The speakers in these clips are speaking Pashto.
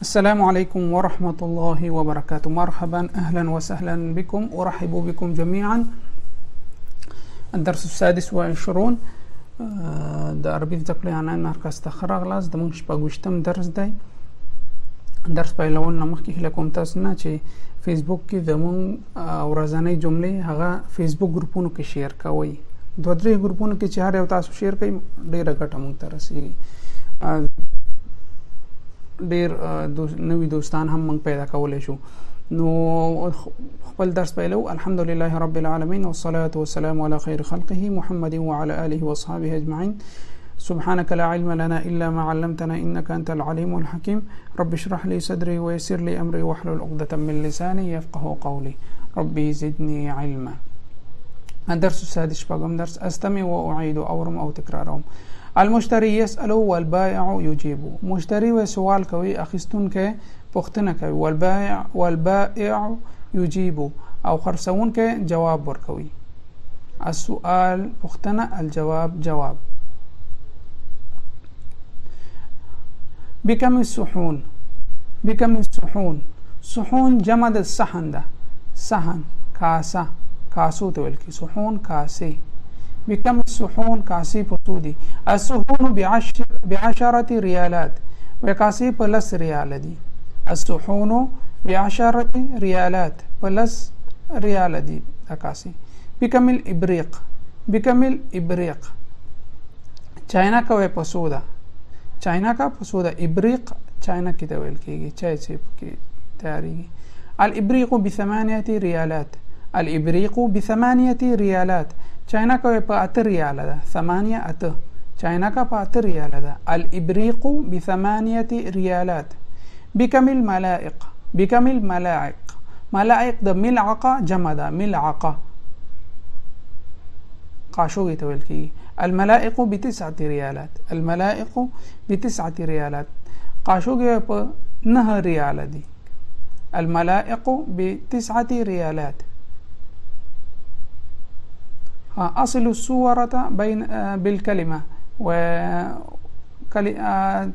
السلام عليكم ورحمة الله وبركاته. مرحبا، أهلا وسهلا بكم، أرحب بكم جميعا. الدرس 26 د عربي زده آنلاین مرکز ته راغلاست. زموږ شپږویشتم درس دی. درس پیلولو نه مخکې هیله کوم تاسو نه چې فیسبوک کې زموږ ورځنۍ جملې هغه فیسبوک ګروپونو کې شیر کوئ. دوه درې ګروپونو کې چې هر یو تاسو شیر کوئ ډېره ګټه موږ ته رسېږي. ډېر نوي دوستان هم موږ پیدا کولی شو. نو خپل درس پیلو. الحمدلله رب العالمین والصلاة والسلام على خير خلقه محمد وعلى آله وصحبه أجمعين. سبحانك لا علم لنا إلا ما علمتنا إنك أنت العليم الحكيم. رب اشرح لي صدري ويسر لي أمري واحلل عقدة من لساني يفقه قولي. ربي زدني علما. الدرس السادس شپږم درس. أستمع وأعيد أورم أو تكرارهم. المشتري يسأل والبائع يجيب. مشتري و سوال کوي، اخیستون کې پوښتنه کوي. والبائع يجيب او خرڅون کې جواب ورکوي. السؤال پوښتنه، الجواب جواب. بكم الصحون. بكم الصحون. صحون جمع د صحن ده. صحن کاسه، کاسو ته ویل کی. صحون کاسه. بكم الصحون كاسي بطودي. الصحون بعشرة ريالات. وكاسي بلس ريال دي. الصحون بعشرة ريالات بلس ريال دي كاسي. بكم الإبريق. بكم الإبريق. چاینا کا وی پسودا. چاینا کا پسودا. إبريق چاینا کی تویل کیږي. چای سیب کی تیاری. الإبريق ب8 ريالات. الإبريق ب8 ريالات. چاینا کا په 8 ریال ده. 8 چاینا کا په 8 ریال ده. الإبريق ب8 ريالات. بكم الملائق. بكم الملاعق. ملاعق ده ملعقه جمع ده. ملعقه قاشوغي تویل کی. الملائق ب9 ريالات. الملائق ب9 ريالات. قاشوغي په 9 ریال دي. الملائق ب9 ريالات. أصل الصورة بين بالكلمة و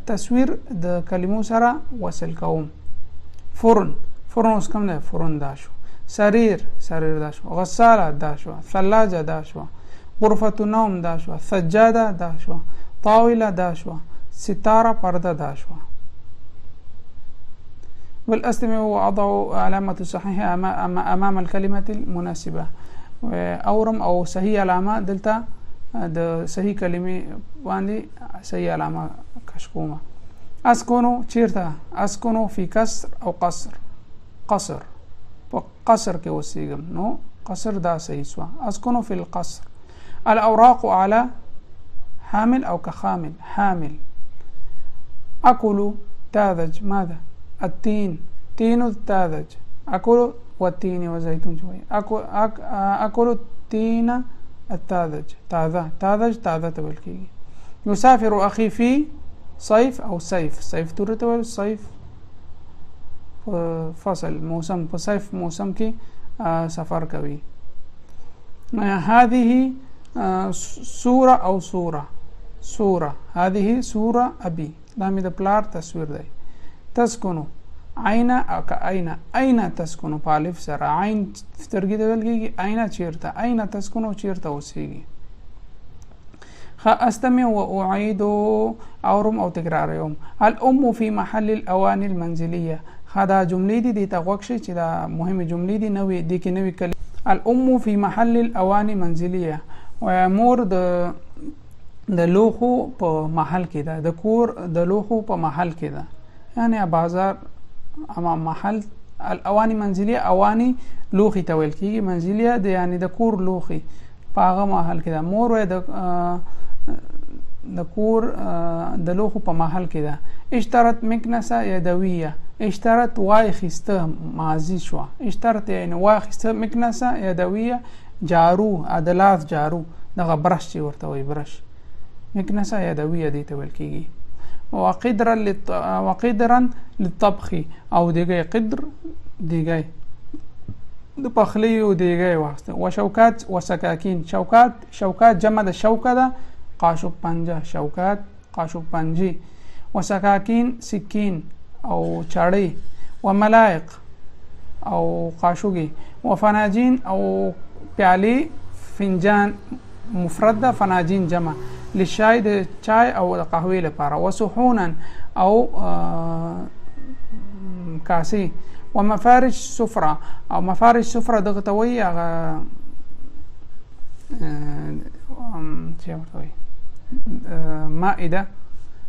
تصوير د کلمو سره وصل کوم. فرن. فرن اوس کوم ده؟ فرن دا شو. سرير. سرير دا شو. غسالة دا شو. ثلاجة دا شو. غرفة نوم دا شو. سجادة دا شو. طاولة دا شو. ستارة پرده دا شو. والأستمع وأضع علامة صحيحة أمام الكلمة المناسبة. اورم او صحیح علامه دلته د صحیح کلمې باندې صحیح علامه کش کومه. اسكنو چیرته؟ اسكنو في كسر او قصر. قصر په قصر کې اوسېږم نو قصر دا صحیح سو. اسكنو في القصر. الاوراق على حامل او كخامل. حامل. اكل تاذج. ماذا؟ التين. تين التاذج. اكل والتين وزيتون شوي. أكل التين التاذج. تاذا. تاذج تاذا تبلكي. يسافر أخي في صيف أو صيف. صيف ترتوي صيف فصل موسم. صيف موسم كي سفر كوي. هذه صورة أو صورة. صورة. هذه صورة أبي. دامي ده بلار تصوير ده. تسكنوا. عين او كأين. أين تسكن بالف سر. عين سترګي دل کېږي. أين چیرته. أين تسكن چیرته اوسېږي. أستمع وأعيد أورم أو تكرارهم. الأم في محل الأواني المنزلية. هذا جملې دي ته غوښ چې دا مهمه جملې دي. نوې دي کې نوې کلمه. الأم في محل الأواني منزلية. ومور د لوخو په محل کې ده. د کور د لوخو په محل کې ده. یعنی بازار اما محل. الاواني منزليه. اواني لوخي تویل کیږي. منزليه د یعنی د کور لوخي په هغه محل کې ده. مور د کور د لوخو په محل کې ده. اشترت مكنسه يدويه. اشترت واخسته ماضي شو. اشترت یعنی واخسته. مكنسه يدويه جارو. عدلات جارو دغه برش چې ورته وي برش. مكنسه يدويه دي تویل کیږي. وقدرا للطبخ او دیگه. قدر دیگه د پخلی او دیگه واسطه. وشوکات وسکاکین. شوکات جمع د شوکه ده. قاشق پنجه. شوکات قاشق پنجی. وسکاکین سکین أو چاړې، وملائق أو قاشوګي، وفناجين أو پیالې، فنجان مفرد ده، فناجين جمع، للشاي د چای او د قهوې لپاره، وصحونا او کاسي، ومفارش سفرة او مفارش سفرة دغه ته وایي هغه چې ورته وایي مائده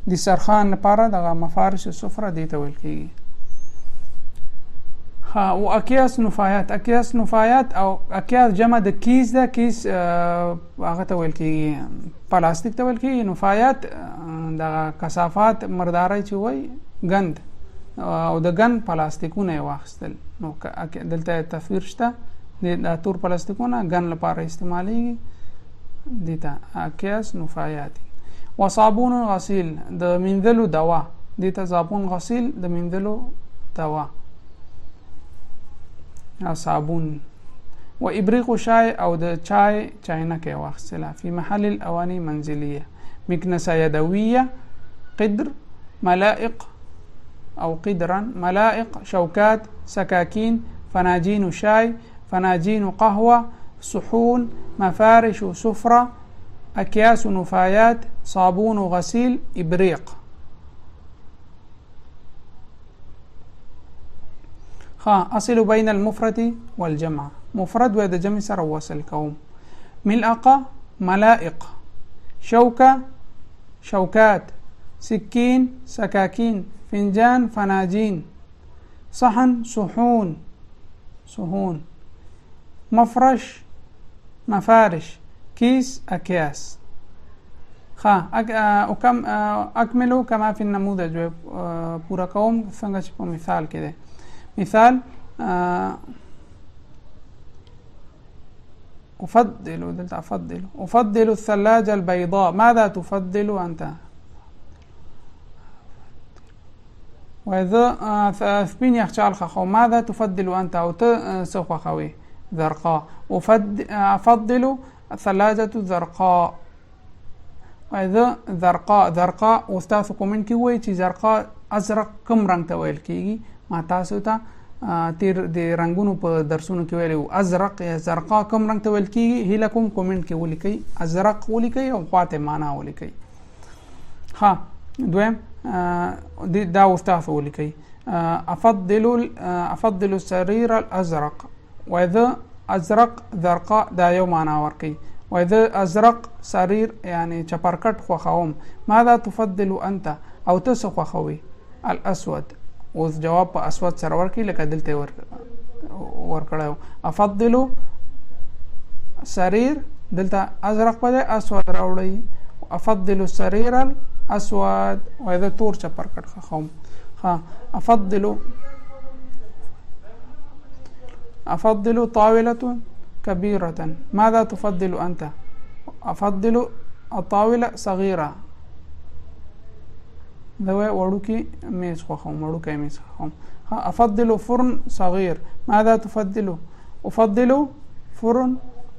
د سرخان لپاره دغه مفارش سفرة دې ته ویل کېږي. ها او اکیاس نفایات، اکیاس نفایات او اکیاس جمع د کیس ده، کیس هغه ته ویل کېږي پلاستیک ته ویل کېږي. نفایات دغه کثافات مرداري چې وایي ګند او د ګند پلاستیکونه یې واخیستل. نو دلته تصویر شته د تور پلاستیکونه ګند لپاره استعمالیږي، دې ته اکیاس نفایات. وصابون غسیل د مینځلو دوا، دې ته صابون غسیل د مینځلو دوا او صابون. وإبريق شاي أو د چای چاینکه واخیستله. في محل الأواني منزلية، مكنسة يدوية، قدر، ملائق أو قدرا، ملائق، شوكات، سكاكين، فناجين شاي، فناجين قهوة، صحون، مفارش سفرة، أكياس نفايات، صابون غسيل، إبريق. أصل بين المفرد والجمع، مفرد ويد جمع سر وصل كوم. ملأقة ملائق، شوكة شوكات، سكين سكاكين، فنجان فناجين، صحن صحون صحون، مفرش مفارش، كيس أكياس. أكملوا كما في النموذج، پورا کوم څنګه چې په مثال کې ده. مثال أفضل الثلاجة البيضاء، ماذا تفضل أنت؟ وإذا سبين يخشال خخو، ماذا تفضل أنت؟ أو سوف خوي زرقاء، أفضل الثلاجة الزرقاء. وإذا زرقاء أستاذكم منك ويتي زرقاء أزرق كم رنگ تويل کیږي؟ ما تاسو ته تیر د رنگونو په درسونو کې ویلو ازرق یا زرقا کوم رنگ ته ویل کیږي؟ هیله کوم کومنټ کې ولیکئ، ازرق ولیکئ او خواته معنا ولیکئ. ها دویم دا استاذ ولیکئ. افضل السرير الازرق، واذا ازرق زرقاء دا یو معنا ورکئ. واذا ازرق سرير يعني چپرکټ خوخوم. ماذا تفضل انت؟ او تاسو خوخوي؟ الاسود. اوس جواب په اسود سره ورکړي لکه دلته ورکړو. افضل سرير دلته ازرق په اسود راوړي. افضل السرير الاسود، واذا تور چپرکټ خوم. ها افضل طاولة كبيرة، ماذا تفضل انت؟ افضل الطاولة صغيرة، دوای وړوکی میز خوخم، وړوکی میز خوخم. افضل فرن صغير، ماذا تفضل؟ افضل فرن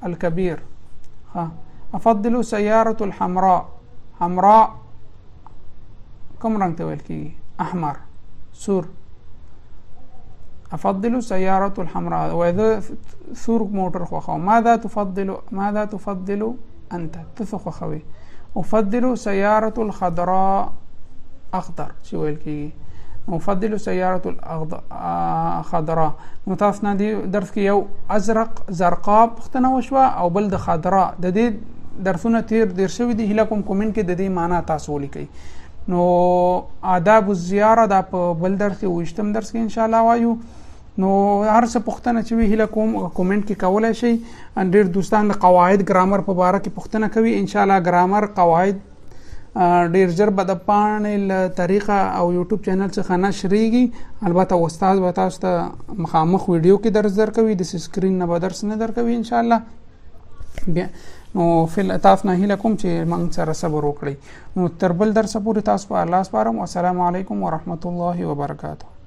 الكبير. افضل سيارة الحمراء، حمراء كم رنگ تویل کی؟ احمر سور. افضل سيارة الحمراء، واذا سور موتر خوخم. ماذا تفضل انت؟ تثق خوي. افضل سيارة الخضراء، اخضر چې ویل کیږي. مفضل سيارة الخضراء. متاسنا دي درس کې یو ازرق زرقاء پختنه وشوه او بل د خضراء. د دې درسونه تیر شوی دي، هله کوم کومنټ کې د دې معنا تاسو ولیکئ. نو آداب الزیاره دا په بل درس کې وشتم درس کې ان شاء الله وایو. نو هر څه پختنه چې وی هله کوم کومنټ کې کولای شي. ان ډیر دوستان د قواعد ګرامر په اړه کې پختنه کوي، ان شاء الله ګرامر قواعد ډیر ژر به د پاڼې طریقه او یوټیوب چینل څخه نشریږي. البته استاد به تاسو ته مخامخ ویډیو کې درس درکوي، د سکرین نه به درس نه درکوي ان شاء الله. نو فل تاسو نه هیله کوم چې موږ سره صبر وکړئ. نو تر بل درس پورې تاسو په الله سپارم. والسلام علیکم ورحمت الله وبرکاته.